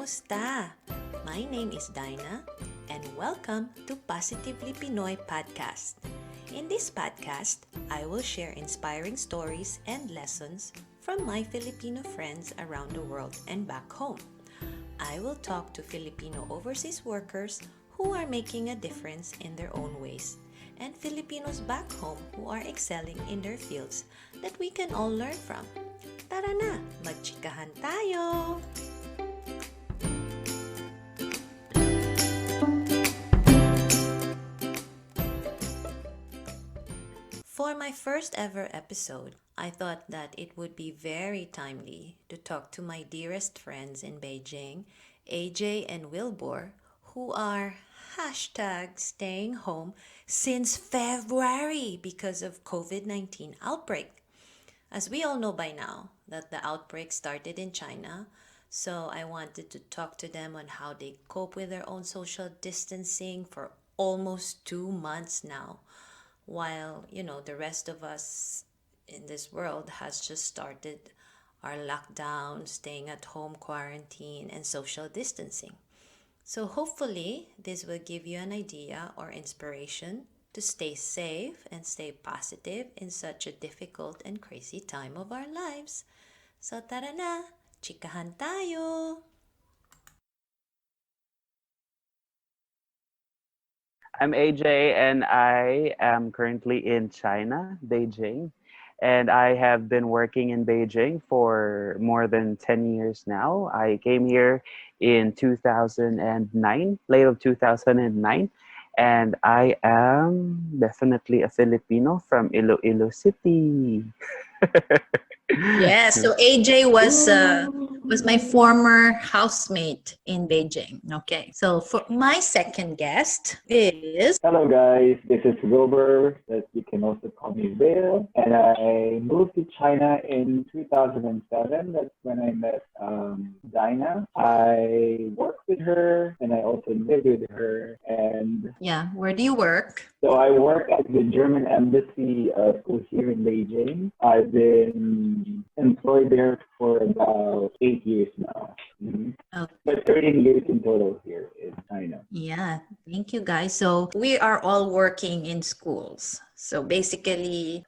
Kamusta? My name is Dinah and welcome to Positively Pinoy podcast. In this podcast, I will share inspiring stories and lessons from my Filipino friends around the world and back home. I will talk to Filipino overseas workers who are making a difference in their own ways and Filipinos back home who are excelling in their fields that we can all learn from. Tara na, magchikahan tayo! For my first ever episode, I thought that it would be very timely to talk to my dearest friends in Beijing, AJ and Wilbur, who are staying home since February because of COVID-19 outbreak. As we all know by now that the outbreak started in China, so I wanted to talk to them on how they cope with their own social distancing for almost 2 months now, while the rest of us in this world has just started our lockdown, staying at home quarantine, and social distancing. So hopefully this will give you an idea or inspiration to stay safe and stay positive in such a difficult and crazy time of our lives. So tara na, chikahan tayo! I'm AJ and I am currently in China, Beijing. And I have been working in Beijing for more than 10 years now. I came here in 2009, late of 2009. And I am definitely a Filipino from Iloilo City. Yeah, so AJ was my Ooh. former housemate in Beijing. Okay, so for my second guest is Hello guys, this is Wilbur, that you can also call me Will, and I moved to China in 2007. That's when I met Dinah. I worked with her and I also lived with her, and yeah. Where do you work? so I work at the German embassy school here in Beijing. I've been employed there for about 8 years now. Oh, But 13 years in total here in China. yeah. Thank you, guys. So we are all working in schools. So basically,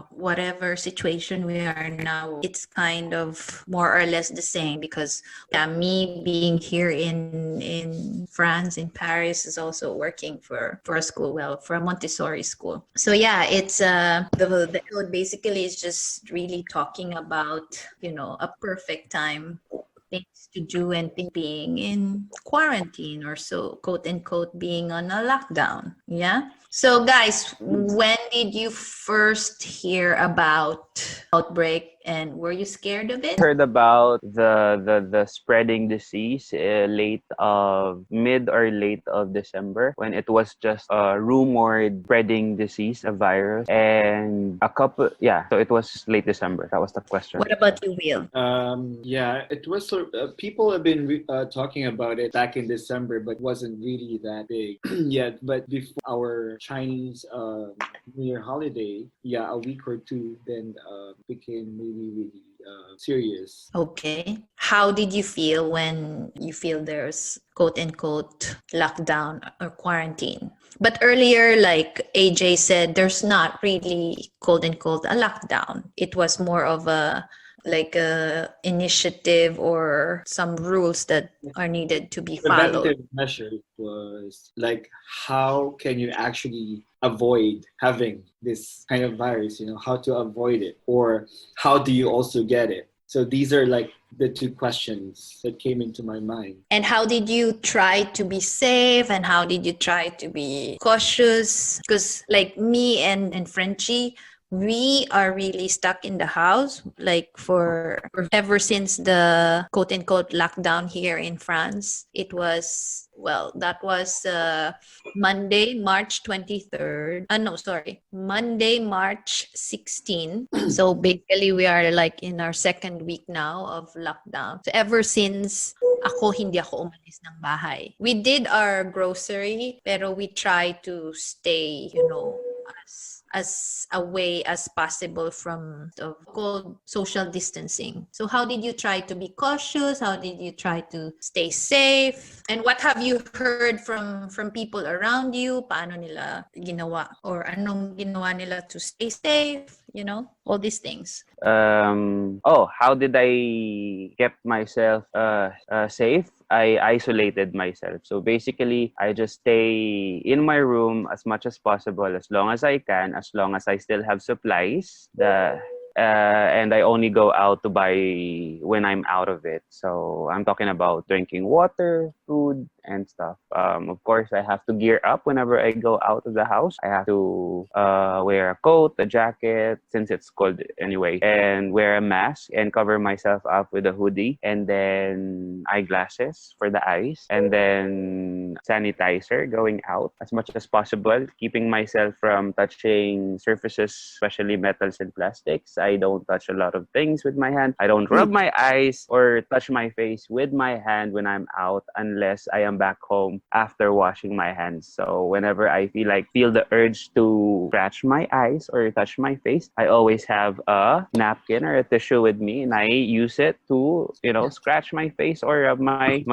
whatever situation we are now, it's kind of more or less the same because me being here in France, in Paris, is also working for a school, well, for a Montessori school. So yeah, it's the code basically is just really talking about a perfect time, things to do and things being in quarantine or so, quote unquote, being on a lockdown. Yeah. So guys, when did you first hear about outbreak and were you scared of it? Heard about the spreading disease mid or late of December, when it was just a rumored spreading disease, a virus, and so it was late December. That was the question. What about you, Will? Yeah, it was people have been talking about it back in December, but wasn't really that big yet. But before our Chinese New Year holiday, yeah, a week or two, then became really serious. Okay. How did you feel when you feel there's quote unquote lockdown or quarantine? But earlier, like AJ said, there's not really quote unquote a lockdown. It was more of a initiative or some rules that are needed to be followed. Preventative measure was like, how can you actually avoid having this kind of virus, how to avoid it, or how do you also get it? So these are like the two questions that came into my mind. And how did you try to be safe and how did you try to be cautious? Because like me and Frenchie, we are really stuck in the house like for ever since the quote unquote lockdown here in France. It was, well, that was Monday, March 23rd. No, sorry. Monday, March 16. So basically we are like in our second week now of lockdown. So ever since hindi ako umalis ng bahay. We did our grocery pero we try to stay, as away as possible from the called social distancing. So how did you try to be cautious? How did you try to stay safe? And what have you heard from people around you? Paano nila ginawa? Or anong ginawa nila to stay safe? You know, all these things. How did I kept myself safe? I isolated myself. So basically, I just stay in my room as much as possible, as long as I can, as long as I still have supplies. And I only go out to buy when I'm out of it. So I'm talking about drinking water, food, and stuff. Of course, I have to gear up whenever I go out of the house. I have to wear a coat, a jacket, since it's cold anyway, and wear a mask and cover myself up with a hoodie, and then eyeglasses for the eyes, and then sanitizer going out as much as possible, keeping myself from touching surfaces, especially metals and plastics. I don't touch a lot of things with my hand. I don't rub my eyes or touch my face with my hand when I'm out unless I am back home after washing my hands. So whenever I feel the urge to scratch my eyes or touch my face, I always have a napkin or a tissue with me, and I use it to, scratch my face or rub my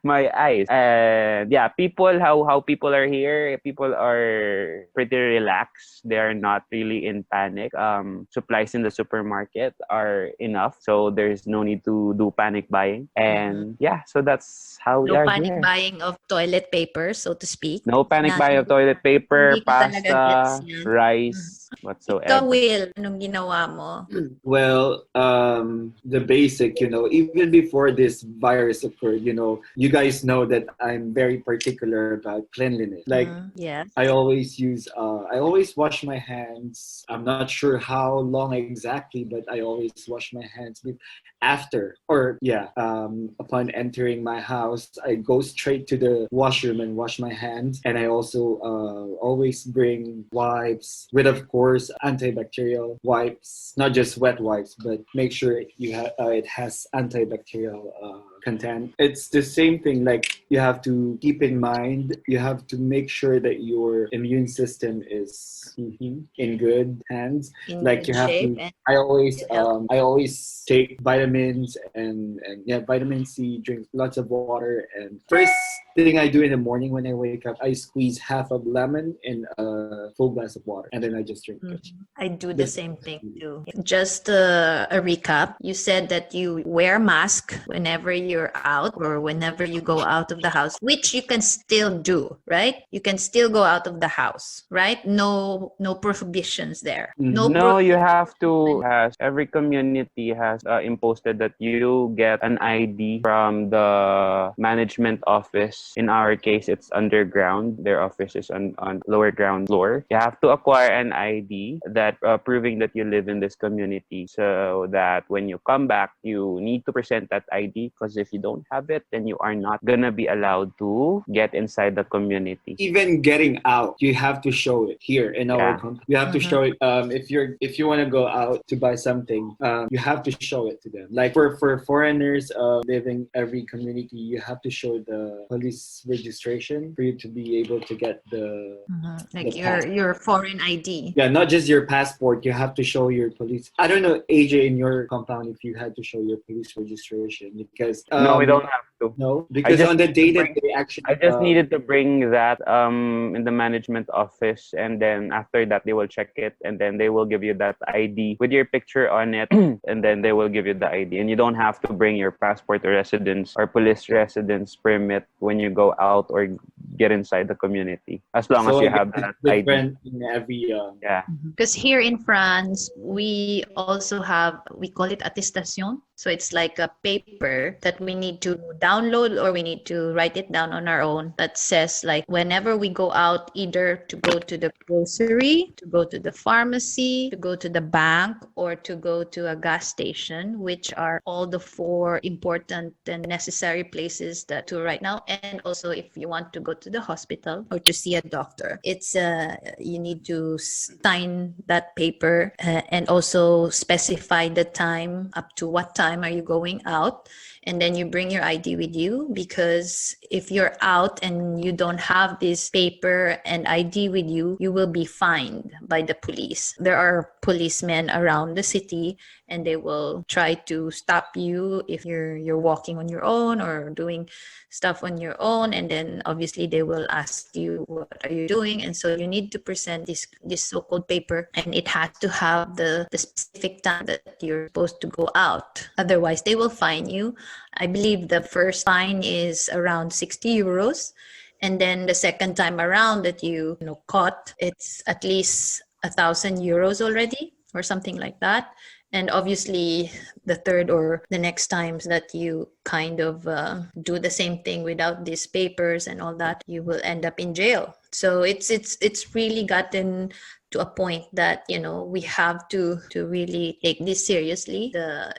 my eyes. And yeah, how people are here, people are pretty relaxed. They are not really in panic. Supplies in the supermarket are enough, so there's no need to do panic buying. And yeah, so that's how we No are panic here. buying of toilet paper, so to speak. No panic Na buying of toilet paper, hindi ko talaga gets pasta, yan. rice, Ikaw, whatsoever. Will, anong ginawa mo? Well, the basic, even before this virus occurred, you guys know that I'm very particular about cleanliness. Like, Yes. I always wash my hands. I'm not sure how long exactly, but I always wash my hands after, upon entering my house. I go straight to the washroom and wash my hands. And I also always bring wipes with, of course, antibacterial wipes, not just wet wipes, but make sure it has antibacterial content. It's the same thing. Like, you have to keep in mind, you have to make sure that your immune system is in good hands. In Like, good you have shape to. and I always take vitamins and vitamin C. Drink lots of water. And first thing I do in the morning when I wake up, I squeeze half a lemon in a full glass of water, and then I just drink it. I do the same thing too. Just a recap. You said that you wear mask whenever you're out or whenever you go out of the house, which you can still do, right? You can still go out of the house, right? No prohibitions there. No, you have to. Every community has imposed that you get an ID from the management office. In our case, it's underground. Their office is on lower ground floor. You have to acquire an ID that proving that you live in this community, so that when you come back, you need to present that ID. Because if you don't have it, then you are not gonna be allowed to get inside the community. Even getting out, you have to show it here in our company. You have to show it. If you want to go out to buy something, you have to show it to them. Like, for foreigners living every community, you have to show the police registration for you to be able to get the like the your foreign ID. yeah, not just your passport. You have to show your police. I don't know, AJ, in your compound, if you had to show your police registration, because No, we don't have to. no, because on the day that they actually I just needed to bring that in the management office, and then after that they will check it, and then they will give you that ID with your picture on it, and then they will give you the ID, and you don't have to bring your passport or residence or police residence permit when you go out or get inside the community, as long as so you I guess have it's that ID. different in every Yeah. Because here in France, we also have, we call it attestation. So it's like a paper that we need to download or we need to write it down on our own that says, like, whenever we go out, either to go to the grocery, to go to the pharmacy, to go to the bank, or to go to a gas station, which are all the four important and necessary places that to right now. And also if you want to go to the hospital or to see a doctor, it's you need to sign that paper and also specify the time, up to what time time are you going out, and then you bring your ID with you, because if you're out and you don't have this paper and ID with you, you will be fined by the police. There are policemen around the city, and they will try to stop you if you're walking on your own or doing stuff on your own, and then obviously they will ask you, what are you doing? And so you need to present this so-called paper, and it has to have the specific time that you're supposed to go out, otherwise they will fine you. I believe the first fine is around 60 euros, and then the second time around that you know caught, it's at least 1,000 euros already, or something like that. And obviously, the third or the next times that you kind of do the same thing without these papers and all that, you will end up in jail. So it's really gotten to a point that we have to really take this seriously. The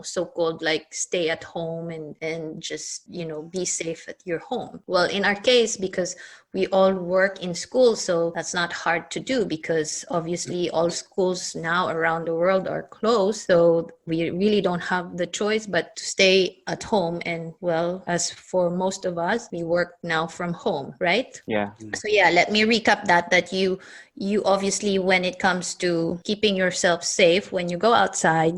so-called like stay at home and just be safe at your home. Well, in our case, because we all work in school, so that's not hard to do, because obviously all schools now around the world are closed, so we really don't have the choice but to stay at home. And well, as for most of us, we work now from home, right? Yeah. So yeah, let me recap that you obviously, when it comes to keeping yourself safe when you go outside,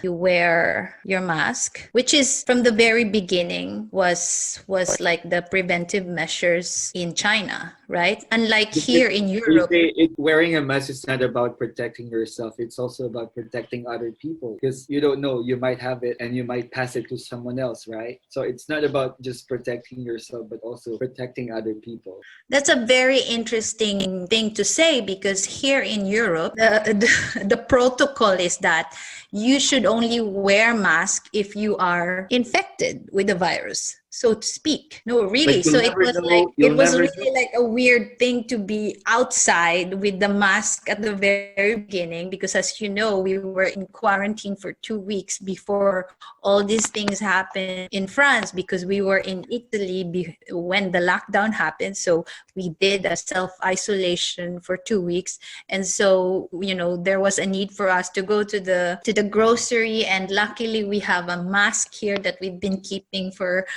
you wear your mask, which is from the very beginning was like the preventive measures in China, right? Unlike here in You Europe. say wearing a mask is not about protecting yourself. It's also about protecting other people, because you don't know, you might have it and you might pass it to someone else, right? So it's not about just protecting yourself, but also protecting other people. That's a very interesting thing to say, because here in Europe, the protocol is that you should only wear mask if you are infected with the virus, so to speak. No, really. But So it was like you'll never really like a weird thing to be outside with the mask at the very beginning, because as you know, we were in quarantine for 2 weeks before all these things happened in France, because we were in Italy when the lockdown happened. So we did a self-isolation for 2 weeks, and so there was a need for us to go to the grocery, and luckily we have a mask here that we've been keeping for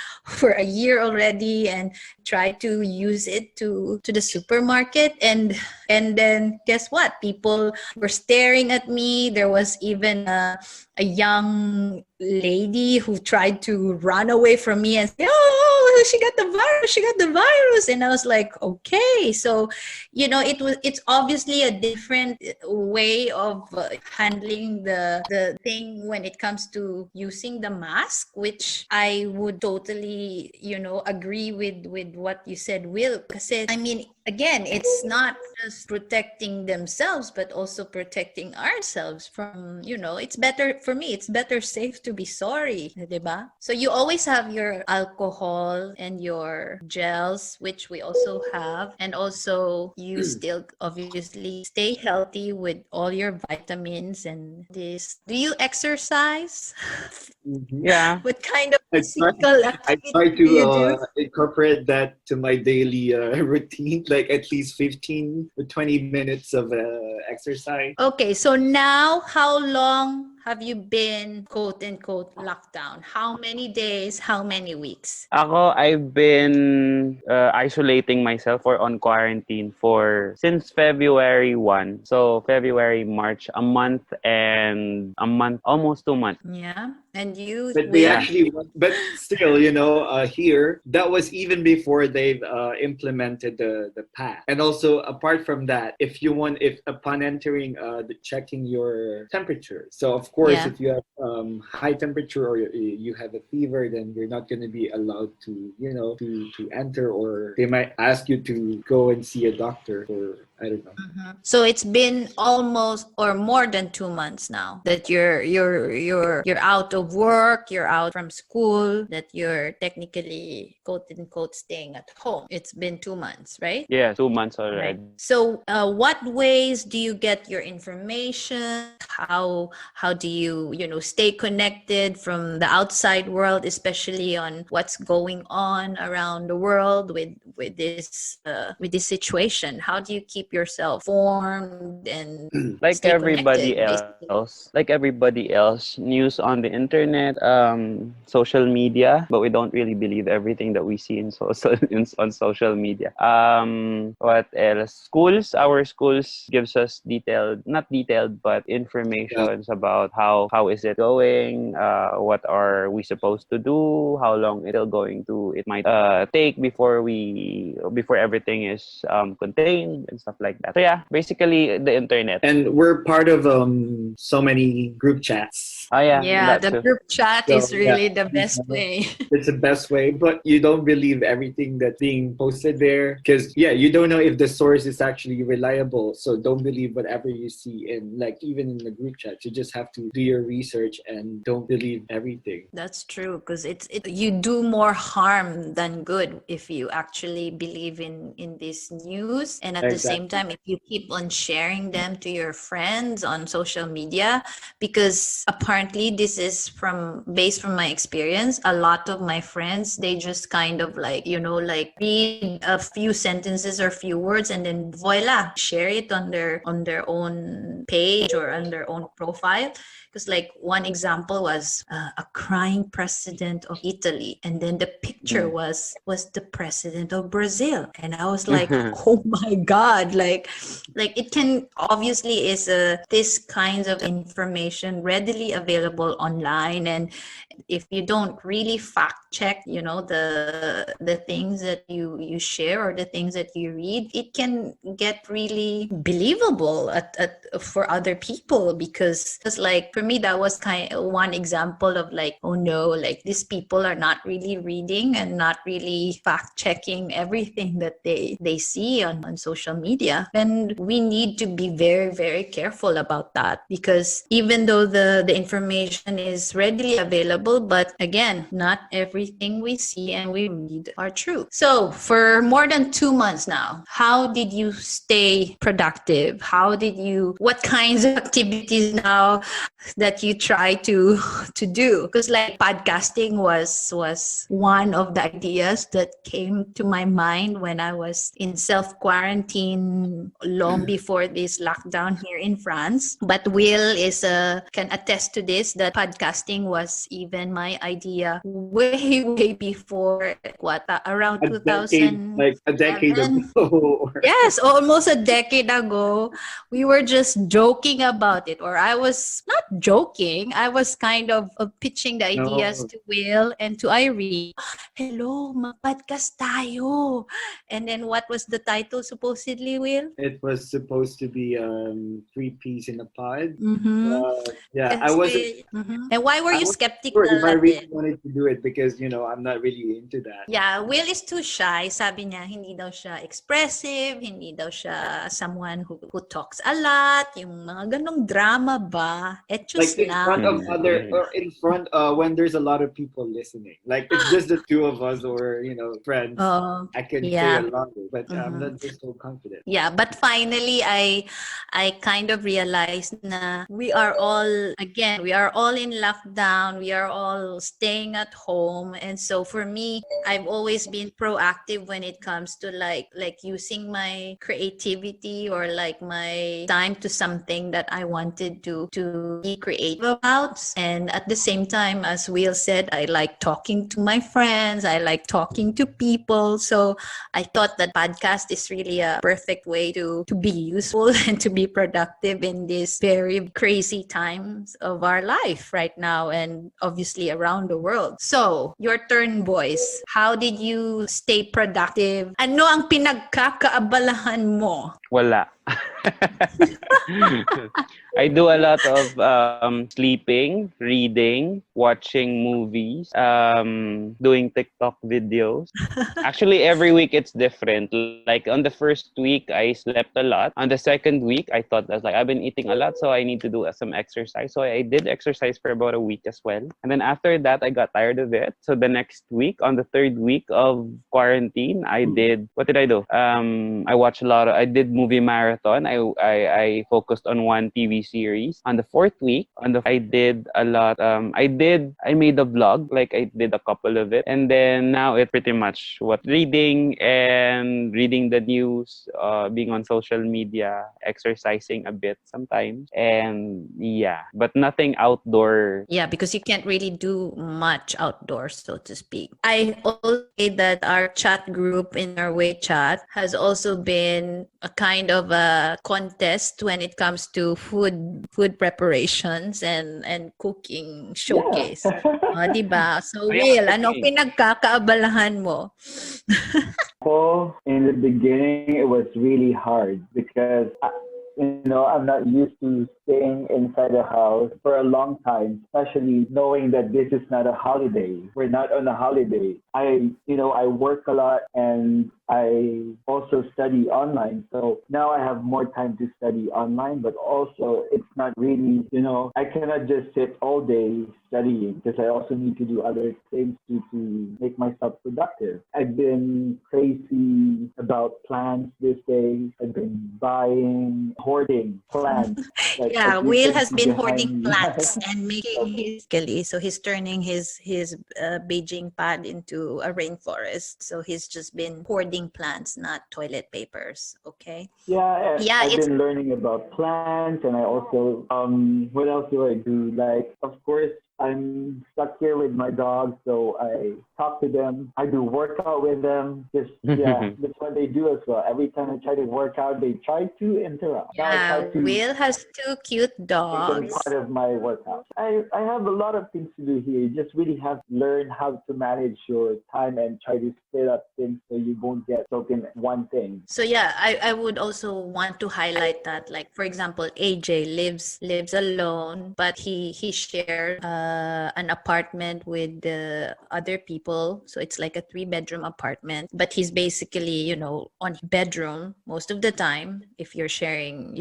a year already, and try to use it to the supermarket. And then guess what, people were staring at me. There was even a young lady who tried to run away from me and say, oh, she got the virus. And I was like, okay. So it's obviously a different way of handling the thing when it comes to using the mask, which I would totally agree with what you said, Will. Because I mean, again, it's not just protecting themselves, but also protecting ourselves from, it's better, for me, it's better safe to be sorry, diba? So you always have your alcohol and your gels, which we also have. And also you still obviously stay healthy with all your vitamins and this. Do you exercise? Yeah. What kind of I try, physical I activity try do you to do? incorporate that to my daily routine, like at least 15 to 20 minutes of exercise. Okay, so now how long have you been quote unquote locked down? How many days? How many weeks? I've been isolating myself or on quarantine since February 1. So February, March, almost 2 months. Yeah. And you, But they Will? Yeah. actually, but still, here, that was even before they've implemented the path. And also, apart from that, if upon entering, checking your temperature. So, of course, Yeah. if you have high temperature or you have a fever, then you're not going to be allowed to, to enter, or they might ask you to go and see a doctor, or I don't know. So it's been almost or more than 2 months now that you're out of work, you're out from school, that you're technically quote unquote staying at home. It's been 2 months, right? Yeah, 2 months Right. already. So, what ways do you get your information? How do you stay connected from the outside world, especially on what's going on around the world with this situation? How do you keep keep yourself formed and Like stay everybody connected, basically. else, news on the internet, social media, but we don't really believe everything that we see in on social media. What else? Our schools gives us not detailed, but Yeah. informations about how is it going, what are we supposed to do, how long it might take before everything is contained and stuff like that. So yeah, basically the internet. And we're part of so many group chats. Oh yeah, Yeah, that the too. group chat So is yeah, really the best way. it's the best way, but you don't believe everything that's being posted there because yeah, you don't know if the source is actually reliable. So don't believe whatever you see in like even in the group chat. You just have to do your research and don't believe everything. That's true, because you do more harm than good if you actually believe in this news, and at the same Exactly. time if you keep on sharing them to your friends on social media, because apparently this is from based from my experience. A lot of my friends, they just kind of like, like read a few sentences or few words and then voila, share it on their own page or on their own profile. Because like one example was a crying president of Italy, and then the picture was the president of Brazil, and I was like, oh my god, like it can obviously is this kinds of information readily available online, and if you don't really fact check, the things that you share or the things that you read, it can get really believable for other people, because like for me that was kind of one example of like, oh no, like these people are not really reading and not really fact checking everything that they see on social media. And we need to be very, very careful about that, because even though the information is readily available, but again, not everything we see and we read are true. So for more than 2 months now, how did you stay productive? What kinds of activities now that you try to do? Because like podcasting was one of the ideas that came to my mind when I was in self quarantine long before this lockdown here in France. But Will is can attest to this, that podcasting was even my idea way way before, around A decade, like a decade 2007. ago. Yes, almost a decade ago. We were just joking about it, or I was not joking. I was kind of pitching the ideas No, to Will and to Irene. Hello, mag-podcast tayo. And then what was the title supposedly, Will? it was supposed to be three peas in a pod. Mm-hmm. Yeah, I wasn't. And why were I you wasn't sure skeptical if I at really it? wanted to do it because I'm not really into that. Yeah, Will is too shy. Sabi niya, hindi daw siya expressive, hindi daw siya someone who talks a lot, yung mga ganong drama ba. Like Etos in lang. front of other or in front when there's a lot of people listening. Like it's just the two of us or friends. Oh, I can say a yeah. lot, but I'm Mhm. not just so confident. Yeah, but finally I kind of realized na we are all in lockdown, we are all staying at home. And so for me, I've always been proactive when it comes to like using my creativity or like my time to something that I wanted to be creative about. And at the same time, as Will said, I like talking to my friends, I like talking to people. So I thought that podcast is really a perfect way to be useful and to be productive in these very crazy times of our life right now, and obviously around the world. So, your turn, boys. How did you stay productive? Ano ang pinagkakaabalahan mo? Wala. I do a lot of sleeping, reading, watching movies, doing TikTok videos. Actually, every week it's different. Like on the first week, I slept a lot. On the second week, I thought I was like, I've been eating a lot, so I need to do some exercise. So I did exercise for about a week as well. And then after that, I got tired of it. So the next week, on the third week of quarantine, what did I do? I watched I did movie marathon. I focused on one TV series. On the fourth week, I did a lot. I made a vlog, like I did a couple of it, and then now it's pretty much what reading the news, being on social media, exercising a bit sometimes, and yeah, but nothing outdoor. Yeah, because you can't really do much outdoors, so to speak. I also say that our chat group in our way chat has also been a kind of a contest when it comes to food preparations and cooking Yeah. showcase. Diba? So, Oh, yeah, Will, ano cooking. pinagkakaabalahan mo? Well, in the beginning, it was really hard because I'm not used to staying inside the house for a long time, especially knowing that this is not a holiday. We're not on a holiday. I work a lot and I also study online. So now I have more time to study online, but also it's not really, I cannot just sit all day studying because I also need to do other things to make myself productive. I've been crazy about plants these days. I've been hoarding plants. Like as Yeah, you Will can has see been hoarding behind me. plants and making his Kelly. So he's turning his Beijing pad into a rainforest. So he's just been hoarding plants, not toilet papers. Okay. Yeah, Yeah, I've it's been learning about plants, and I also what else do I do? Like, of course, I'm stuck here with my dogs, so I talk to them. I do workout with them. Just yeah, that's what they do as well. Every time I try to work out, they try to interrupt. Now I try yeah. to Will has two cute make them dogs. part of my workout. I have a lot of things to do here. You just really have to learn how to manage your time and try to split up things so you won't get stuck in one thing. So yeah, I would also want to highlight that, like for example, AJ lives alone, but he shares an apartment with the other people. So it's like a 3-bedroom apartment, but he's basically, on his bedroom most of the time. If you're sharing,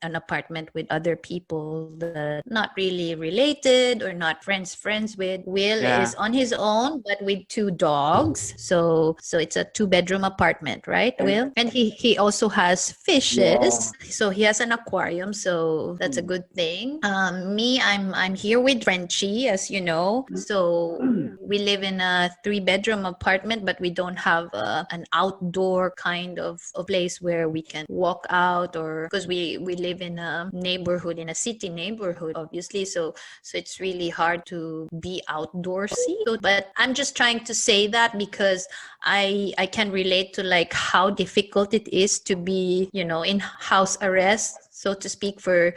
an apartment with other people that not really related or not friends with, Will Yeah. is on his own, but with 2 dogs. So it's a 2-bedroom apartment, right, And Will? And he also has yeah, fishes. So he has an aquarium. So that's a good thing. Me, I'm here with Frenchie, as you know. So we live in a 3-bedroom apartment, but we don't have an outdoor kind of place where we can walk out, or because we live in a neighborhood, in a city neighborhood, obviously. So it's really hard to be outdoorsy. But I'm just trying to say that because I can relate to like how difficult it is to be, in house arrest, so to speak, for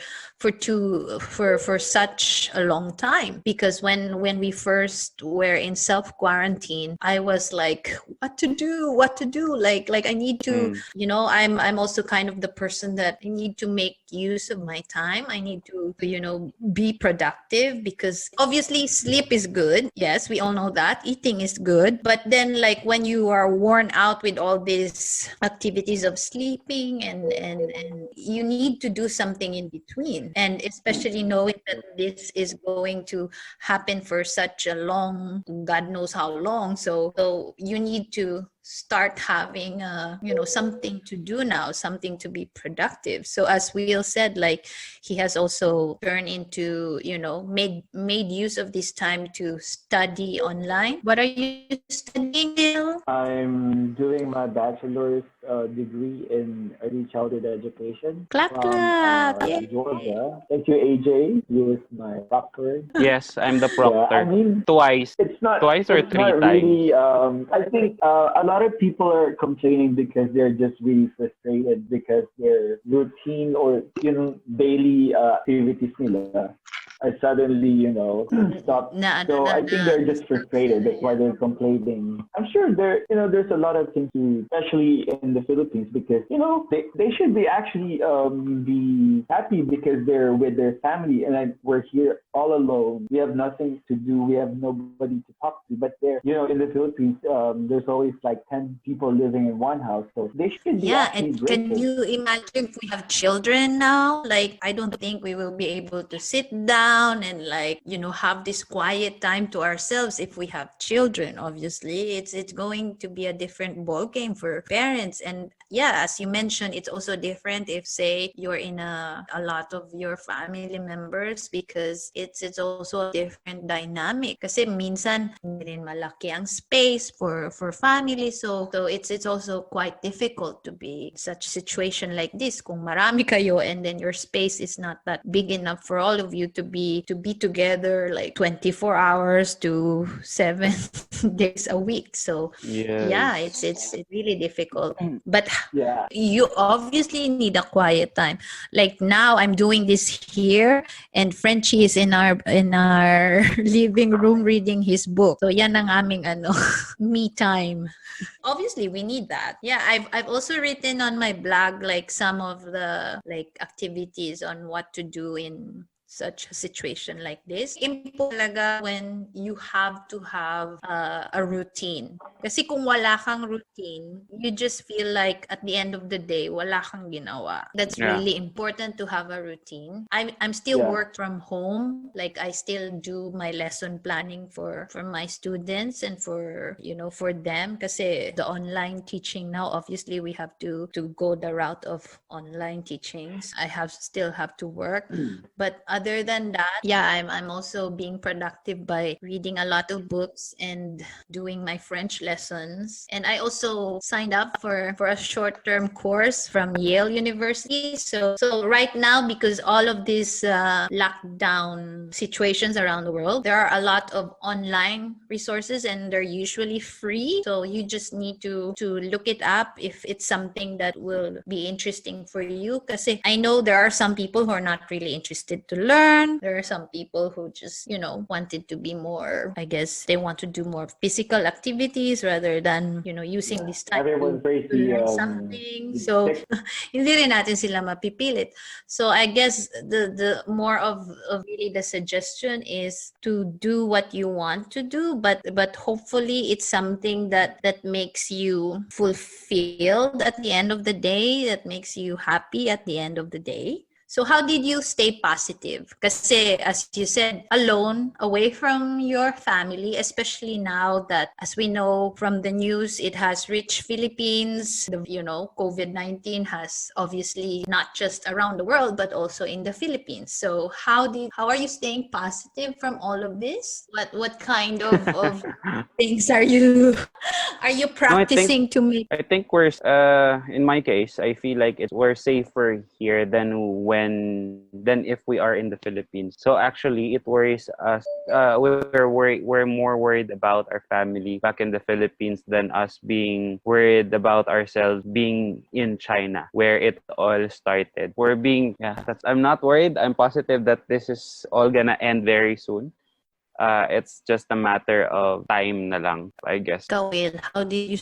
such a long time. Because when we first were in self quarantine, I was like, what to do, like I need to, Mm. I'm also kind of the person that I need to make use of my time. I need to be productive, because obviously sleep is good, yes, we all know that. Eating is good, but then like when you are worn out with all these activities of sleeping, and you need to do something in between, and especially knowing that this is going to happen for such a long, god knows how long. So you need to start having something to do now, something to be productive. So as Will said, like he has also turned into, made use of this time to study online. What are you studying, Will? I'm doing my bachelor's degree in early childhood education Clap from clap. Yay. Georgia. Thank you, AJ. You was my proctor. Yes, I'm the Yeah, I proctor. mean, Twice. it's not Twice or it's three not times. really I think a lot of people are complaining because they're just really frustrated because their routine or daily activities nila are suddenly stopped. Na ano So na I na think they're just frustrated. That's why they're complaining. I'm sure there's a lot of things to, especially in the Philippines, because they should be actually be happy because they're with their family, and we're here all alone. We have nothing to do. We have nobody to talk to. But there, in the Philippines, there's always like 10 people living in one house, so they should be Yeah, and actually can grateful. you imagine if we have children now? Like, I don't think we will be able to sit down and like, have this quiet time to ourselves if we have children. Obviously, it's going to be a different ball game for parents. And yeah, as you mentioned, it's also different if say you're in a lot of your family members, because it's also a different dynamic. Kasi minsan hindi rin malaki ang space for family, so it's also quite difficult to be in such situation like this. Kung marami kayo and then your space is not that big enough for all of you to be together like 24 hours to 7 days a week. So yeah, Yes. it's really difficult. But Yeah. you obviously need a quiet time. Like now I'm doing this here and Frenchie is in our living room reading his book. So yan ang aming me time. Obviously we need that. Yeah, I've also written on my blog like some of the like activities on what to do in such a situation like this. Important talaga when you have to have a routine. Kasi kung wala kang routine, you just feel like at the end of the day, wala kang ginawa. That's Yeah. really important to have a routine. I'm still Yeah. work from home. Like I still do my lesson planning for my students and for for them. Kasi the online teaching now, obviously we have to go the route of online teachings. I still have to work. But other than that, yeah, I'm also being productive by reading a lot of books and doing my French lessons. And I also signed up for a short-term course from Yale University. So right now, because all of these lockdown situations around the world, there are a lot of online resources and they're usually free. So you just need to look it up if it's something that will be interesting for you. Kasi I know there are some people who are not really interested to learn. There are some people who just, wanted to be more, I guess, they want to do more physical activities rather than, using this time Everyone's to crazy. learn something. So, hindi rin natin sila mapipilit. So, I guess the more of really the suggestion is to do what you want to do, but hopefully it's something that makes you fulfilled at the end of the day, that makes you happy at the end of the day. So how did you stay positive? Kasi as you said, alone, away from your family, especially now that, as we know from the news, it has reached Philippines. COVID-19 has obviously not just around the world, but also in the Philippines. So how are you staying positive from all of this? What kind of things are you No, practicing to make? I think in my case, I feel like we're safer here than if we are in the Philippines. So actually, it worries us. We're more worried about our family back in the Philippines than us being worried about ourselves being in China, where it all started. I'm not worried. I'm positive that this is all gonna end very soon. It's just a matter of time na lang, I guess. Ikaw, Will, how do you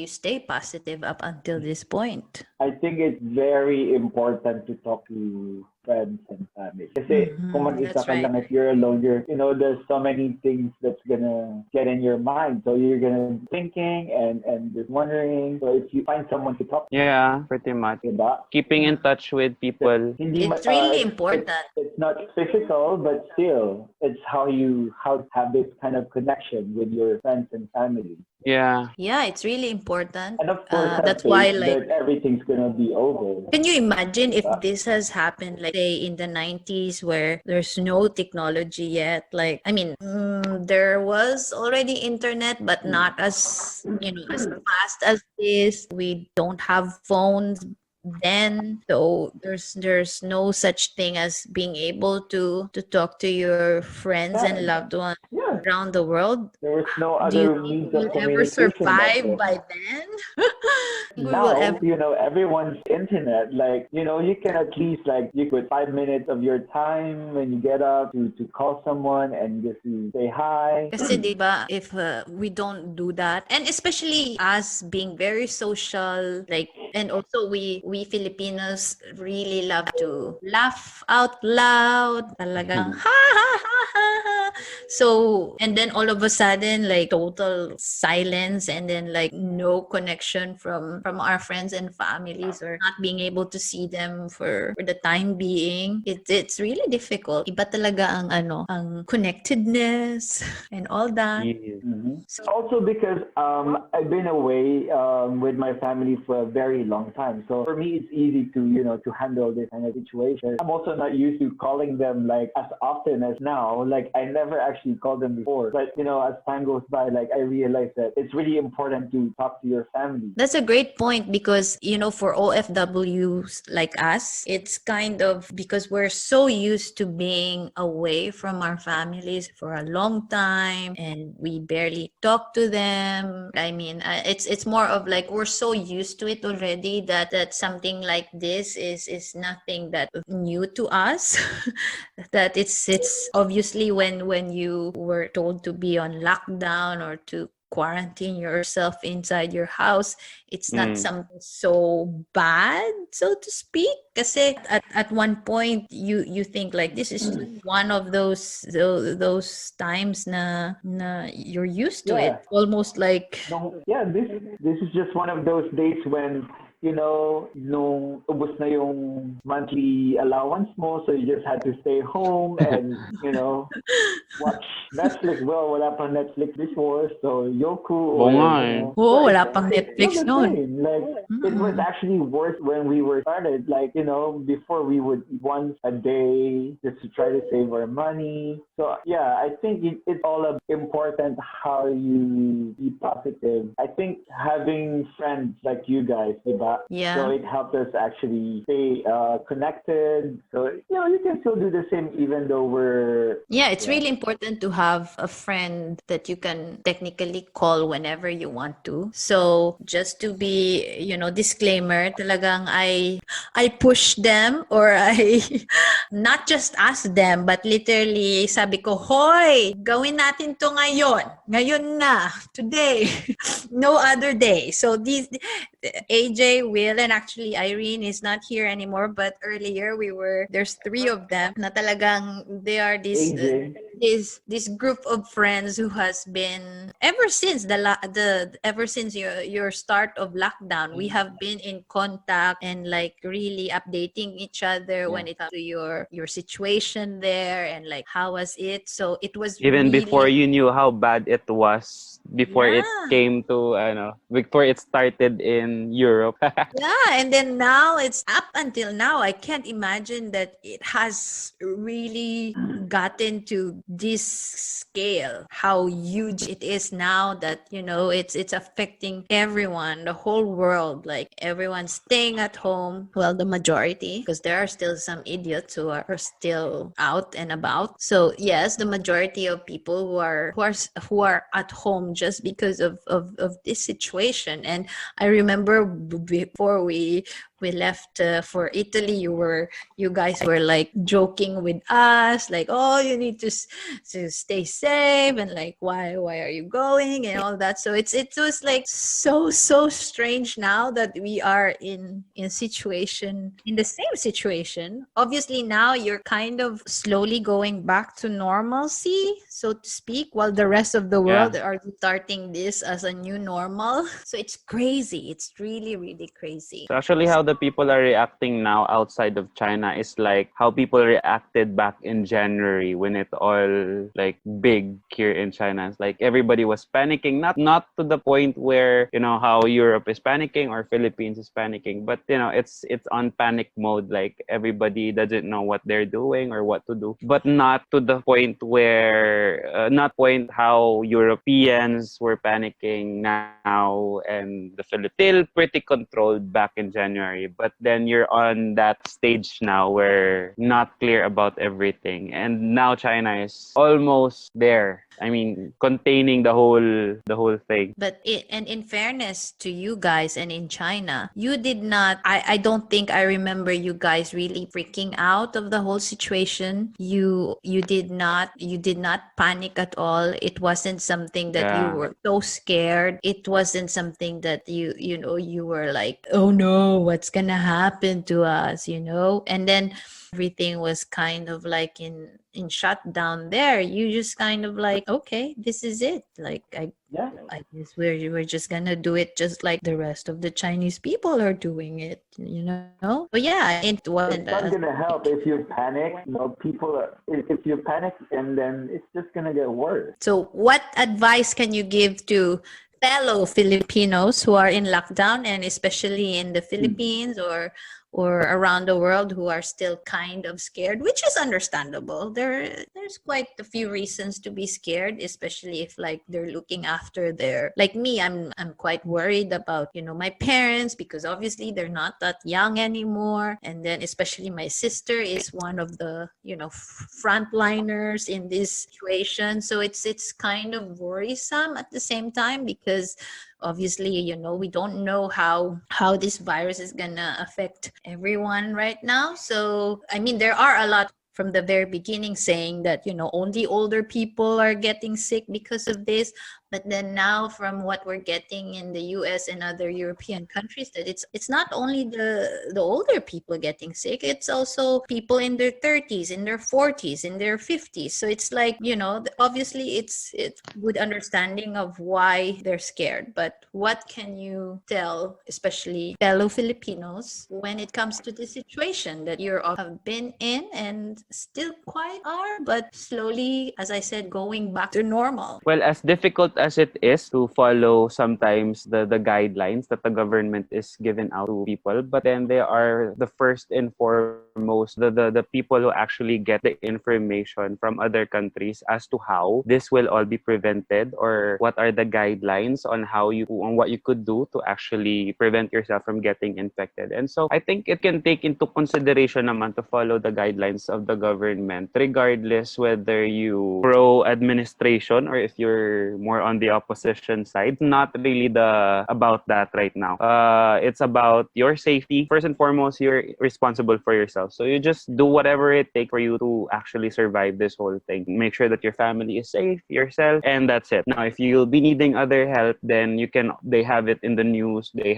stay positive up until this point? I think it's very important to talk to friends and family. Kasi kung mag-isa That's ka lang, right. if you're alone, there's so many things that's gonna get in your mind. So you're gonna be thinking and just wondering. So if you find someone to talk to, Yeah, pretty much. diba? Keeping in touch with people. It's really important. It's not physical, but still, it's how to have this kind of connection with your friends and family. Yeah. Yeah, it's really important. And of course, That's why, like, that everything's gonna be over. can you imagine if this has happened, like, say, in the 90s where there's no technology yet? Like, I mean, there was already internet, but not as, as fast as this. We don't have phones then, so there's no such thing as being able to talk to your friends and loved ones Yeah. around the world. There was no Do you other think means of we'll ever communication back survive then. by then? We will Now, ever. everyone's internet. Like, you can at least you put 5 minutes of your time when you get up to call someone and just to say hi. Kasi diba, if we don't do that, and especially us being very social, like, and also we Filipinos really love to laugh out loud, talagang ha ha ha ha ha. So, and then all of a sudden, like total silence, and then like no connection from our friends and families, or not being able to see them for the time being. It's really difficult. Iba talaga ang ang connectedness and all that. Yes. Also because I've been away with my family for a very long time, so for me it's easy to to handle this kind of situation. I'm also not used to calling them like as often as now. Like I never actually called them before, but as time goes by, like I realized that it's really important to talk to your family. That's a great point because, for OFWs like us, it's kind of because we're so used to being away from our families for a long time and we barely talk to them. I mean, it's more of like we're so used to it already that something like this is nothing that new to us. That it's obviously when you were told to be on lockdown or to quarantine yourself inside your house, it's not Mm. something so bad, so to speak. Kasi at one point you think like this is just one of those times na you're used to it, Yeah. almost like No, yeah, this is just one of those days when nung ubos na yung monthly allowance mo, so you just had to stay home and watch Netflix. Well, wala pang Netflix before, so Yoku Oo or nga eh. oh, so wala pang it's Netflix still the noon. same. Like it was actually worse when we were started. Like before we would eat once a day just to try to save our money. So yeah, I think it's all important how you be positive. I think having friends like you guys, diba? Yeah. So it helped us actually stay connected. So you can still do the same even though we're Yeah, it's really important to have a friend that you can technically call whenever you want to. So just to be, disclaimer, talagang I push them, or I not just ask them, but literally sabi ko, hoy, gawin natin to ngayon. Ngayon na, today, no other day. So these AJ, Will, and actually Irene is not here anymore, but earlier there's three of them na talagang they are AJ. this group of friends who has been ever since ever since your start of lockdown. We have been in contact and like really updating each other when it comes to your situation there, and like how was it. So it was Even really, before you knew how bad it was, before it yeah. came to, before it started in Europe. Yeah, and then now it's up until now. I can't imagine that it has really gotten to this scale, how huge it is now that, it's affecting everyone, the whole world. Like everyone's staying at home. Well, the majority, because there are still some idiots who are still out and about. So yes, the majority of people who are at home just because of this situation. And I remember before we left for Italy, you guys were like joking with us, like, oh, you need to stay safe, and like why are you going and all that. So it was like so strange now that we are in the same situation. Obviously now you're kind of slowly going back to normalcy, so to speak, while the rest of the Yeah. world are starting this as a new normal. So it's crazy. It's really, really crazy. So actually, how the people are reacting now outside of China is like how people reacted back in January when it all like big here in China. It's like everybody was panicking, not to the point where how Europe is panicking or Philippines is panicking, but it's on panic mode. Like everybody doesn't know what they're doing or what to do, but not to the point where not point how Europeans were panicking now and the Philippines still pretty controlled back in January, but then you're on that stage now where not clear about everything, and now China is almost there. I mean, containing the whole thing. But and in fairness to you guys, and in China, you did not. I don't think I remember you guys really freaking out of the whole situation. You did not panic at all. It wasn't something that you Yeah. were so scared. It wasn't something that you were like, oh no, what's gonna happen to us, And then everything was kind of like in in shutdown there, you just kind of like, okay, this is it. Like Yeah. I guess we're just gonna do it just like the rest of the Chinese people are doing it, you know? But yeah, it wasn't It's not gonna help if you panic. People are, if you panic, and then it's just gonna get worse. So what advice can you give to fellow Filipinos who are in lockdown, and especially in the Philippines or around the world, who are still kind of scared, which is understandable. There's quite a few reasons to be scared, especially if like they're looking after their, like me, I'm quite worried about, you know, my parents, because obviously they're not that young anymore, and then especially my sister is one of the, you know, frontliners in this situation. So it's kind of worrisome at the same time, because obviously, you know, we don't know how this virus is gonna affect everyone right now. So I mean, there are a lot from the very beginning saying that, you know, only older people are getting sick because of this. But then now, from what we're getting in the US and other European countries, that it's not only the older people getting sick, it's also people in their 30s, in their 40s, in their 50s. So it's like, you know, obviously it's good understanding of why they're scared. But what can you tell, especially fellow Filipinos, when it comes to the situation that you have been in and still quite are, but slowly, as I said, going back to normal? Well, as difficult as it is to follow sometimes the guidelines that the government is giving out to people, but then they are the first and foremost the people who actually get the information from other countries as to how this will all be prevented, or what are the guidelines on what you could do to actually prevent yourself from getting infected. And so I think it can take into consideration naman to follow the guidelines of the government, regardless whether you pro administration or if you're more on the opposition side. Not really about that right now. It's about your safety. First and foremost, you're responsible for yourself. So you just do whatever it takes for you to actually survive this whole thing. Make sure that your family is safe, yourself, and that's it. Now, if you'll be needing other help, then they have it in the news. They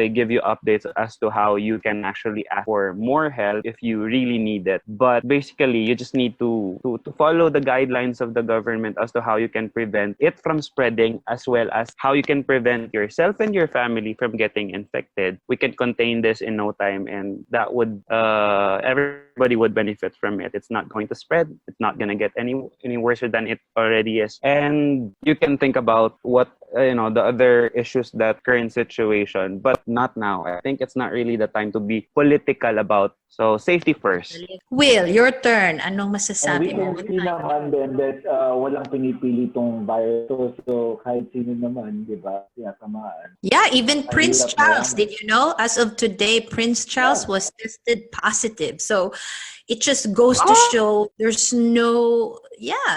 give you updates as to how you can actually ask for more help if you really need it. But basically, you just need to follow the guidelines of the government as to how you can prevent it from spreading, as well as how you can prevent yourself and your family from getting infected. We can contain this in no time, and that would everybody would benefit from it. It's not going to spread. It's not going to get any worse than it already is. And you can think about what the other issues, that current situation, but not now. I think it's not really the time to be political about. So safety first. Will, your turn. Anong And we masasabi mo? can see naman din that walang pinipili tong virus. So kahit sino naman, di ba, tinatamaan. Yeah, even Ang Prince hirap Charles, mayaman. did you know? As of today, Prince Charles Yeah. was tested positive. So it just goes to show there's no,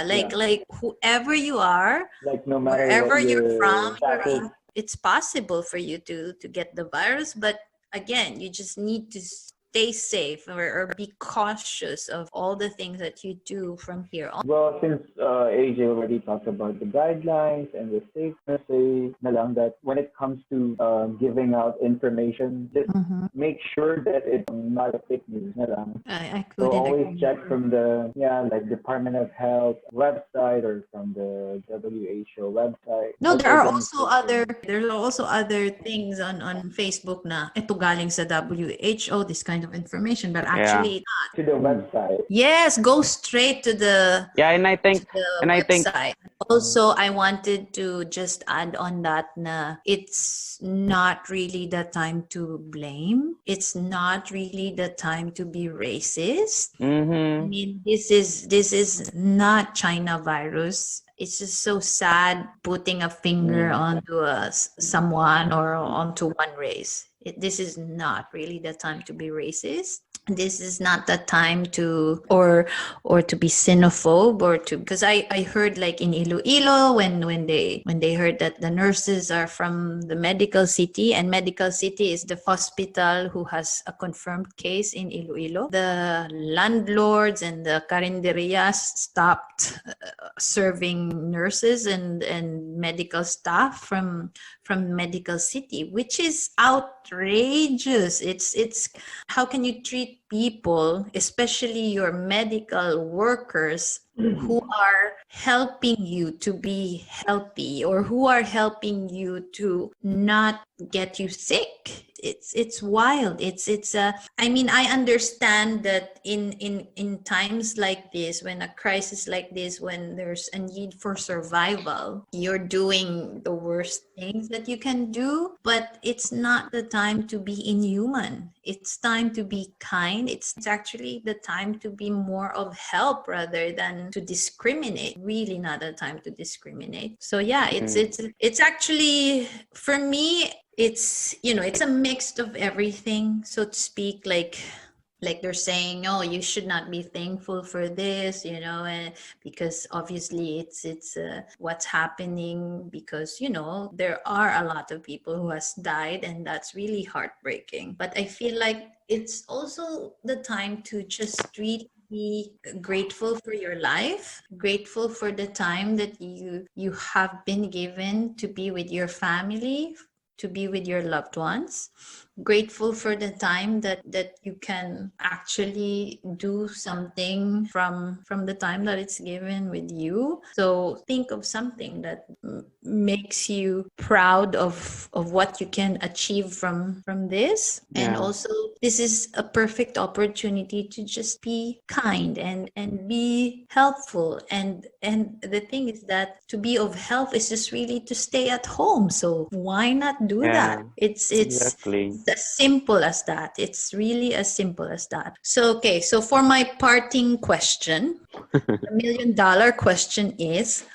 like whoever you are, Like no matter wherever what you're your from, status. it's possible for you to get the virus. But again, you just need to stay safe, or be cautious of all the things that you do from here on. Well, since AJ already talked about the guidelines and the safety, say na lang that when it comes to giving out information, just make sure that it's not a fake news na lang. I So couldn't always agree check more. from the like Department of Health website or from the WHO website. No, there are also Organization. there's also other things on Facebook na ito galing sa WHO, this kind of information, but Yeah. actually To the website. yes, go straight to the Yeah, and I think website. Also, I wanted to just add on that na it's not really the time to blame. It's not really the time to be racist. I mean, this is not China virus. It's just so sad putting a finger onto someone or onto one race. This is not really the time to be racist. This is not the time to or to be xenophobe, or to, because I heard like in Iloilo when they heard that the nurses are from the medical city, and medical city is the hospital who has a confirmed case in Iloilo. The landlords and the carinderias stopped serving nurses and medical staff from medical city, which is outrageous. It's how can you treat treat people, especially your medical workers, who are helping you to be healthy or who are helping you to not get you sick. It's wild. I mean, I understand that in times like this, when a crisis like this, when there's a need for survival, you're doing the worst things that you can do, but it's not the time to be inhuman. It's time to be kind. It's actually the time to be more of help rather than to discriminate. Really not a time to discriminate. So yeah, it's actually, for me, it's, you know, it's a mix of everything, so to speak. Like they're saying, oh, you should not be thankful for this, you know, and because obviously it's what's happening, because, you know, there are a lot of people who has died, and that's really heartbreaking. But I feel like it's also the time to just really be grateful for your life, grateful for the time that you have been given to be with your family, to be with your loved ones, grateful for the time that you can actually do something from the time that it's given with you. So think of something that makes you proud of what you can achieve from this. And Yeah. also, this is a perfect opportunity to just be kind and be helpful. And the thing is that to be of help is just really to stay at home. So why not do that? Yeah. It's Exactly. as simple as that. It's really as simple as that. So okay, so for my parting question, the $1 million question is,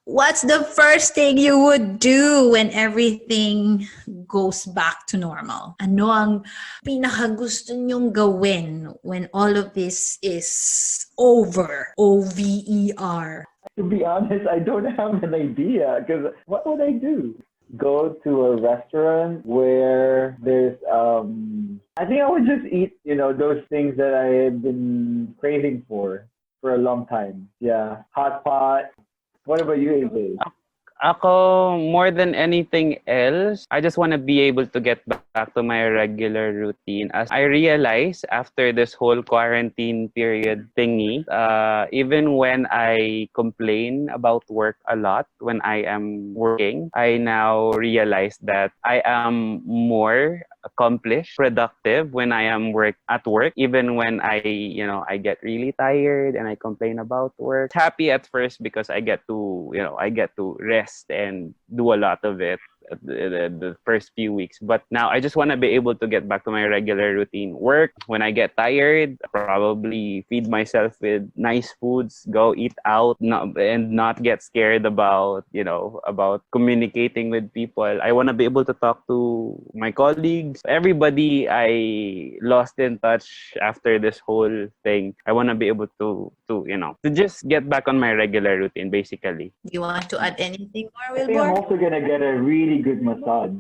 what's the first thing you would do when everything goes back to normal? Ano ang pinakagusto nyong gawin when all of this is over? OVER. To be honest, I don't have an idea because what would I do? Go to a restaurant where there's I think I would just eat, you know, those things that I have been craving for a long time. Yeah, hot pot. What about you, AJ? Ako, more than anything else, I just want to be able to get back to my regular routine. As I realize after this whole quarantine period thingy, even when I complain about work a lot when I am working, I now realize that I am more accomplished, productive when I am at work, even when I get really tired and I complain about work. Happy at first because I get to rest and do a lot of it the first few weeks. But now I just want to be able to get back to my regular routine. Work, when I get tired, probably feed myself with nice foods, go eat out, and not get scared about communicating with people. I want to be able to talk to my colleagues, everybody I lost in touch after this whole thing. I want to be able to just get back on my regular routine, basically. Do you want to add anything more, I think I'm Wilbur? also gonna get a really good massage.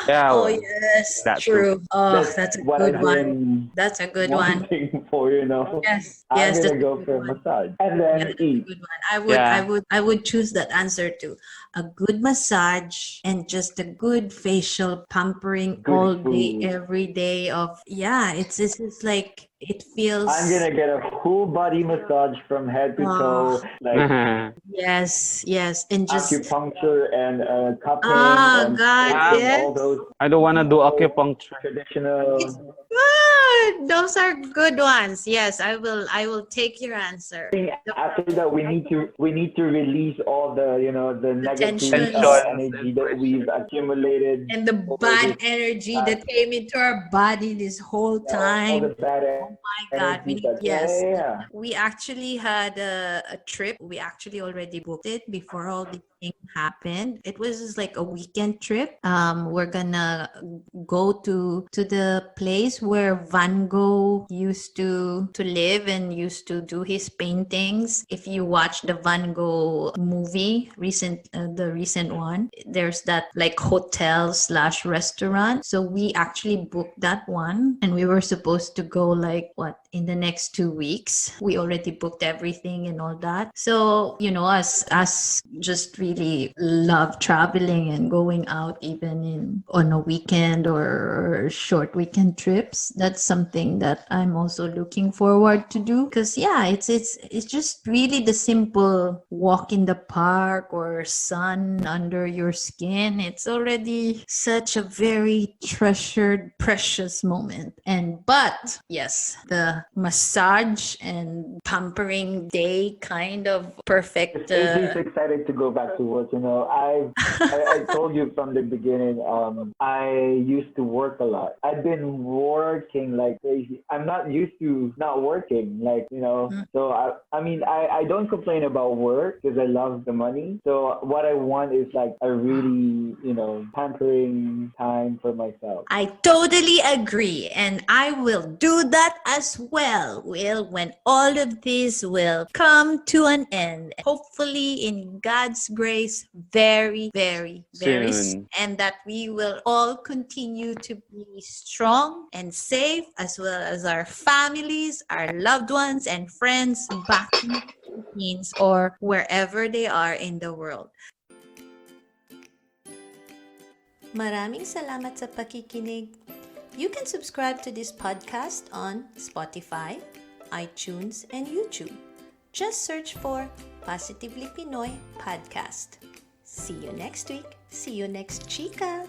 Yeah, Oh well, yes, that too. true. Oh, That's that's a what good I've one. been That's a good one. wanting for, you know. Yes, I'm yes, gonna that's a go good for a one. massage and Yeah, then that's a eat. good one. Yeah. I would choose that answer too. A good massage and just a good facial pampering Good all day, food. every day. Of yeah, it's like it I'm feels. gonna get a full body massage from head to toe, Oh like yes, yes, and just acupuncture and cupping and God, Ah, scraping all yes. those, I don't want to you do know, acupuncture. It's traditional good. Those are good ones. Yes, I will take your answer. thing. The, After that, we need to release all the the negative tensions Tensions energy and that we've pressure. accumulated and the over bad this energy past, that came into our body this whole all the time. bad Oh my God, we energy need, that, yes. yeah. We actually had a trip. We actually already booked it before all the thing happened. It was just like a weekend trip. We're gonna go to the place where Van Gogh used to live and used to do his paintings. If you watch the Van Gogh movie, the recent one, there's that like hotel slash restaurant. So we actually booked that one, and we were supposed to go like what in the next 2 weeks. We already booked everything and all that. So, us just really love traveling and going out even on a weekend or short weekend trips. That's something that I'm also looking forward to do, because it's just really the simple walk in the park or sun under your skin. It's already such a very treasured, precious moment. But yes, the massage and pampering day kind of perfect. AJ's excited to go back to work. I told you from the beginning. I used to work a lot. I've been working like crazy. I'm not used to not working. So I don't complain about work because I love the money. So what I want is like a really pampering time for myself. I totally agree, and I will do that as well. When all of this will come to an end, hopefully in God's grace, very, very, very soon, Soon. and that we will all continue to be strong and safe, as well as our families, our loved ones, and friends back in the Philippines or wherever they are in the world. Maraming salamat sa pakikinig. You can subscribe to this podcast on Spotify, iTunes, and YouTube. Just search for Positively Pinoy Podcast. See you next week. See you next chika.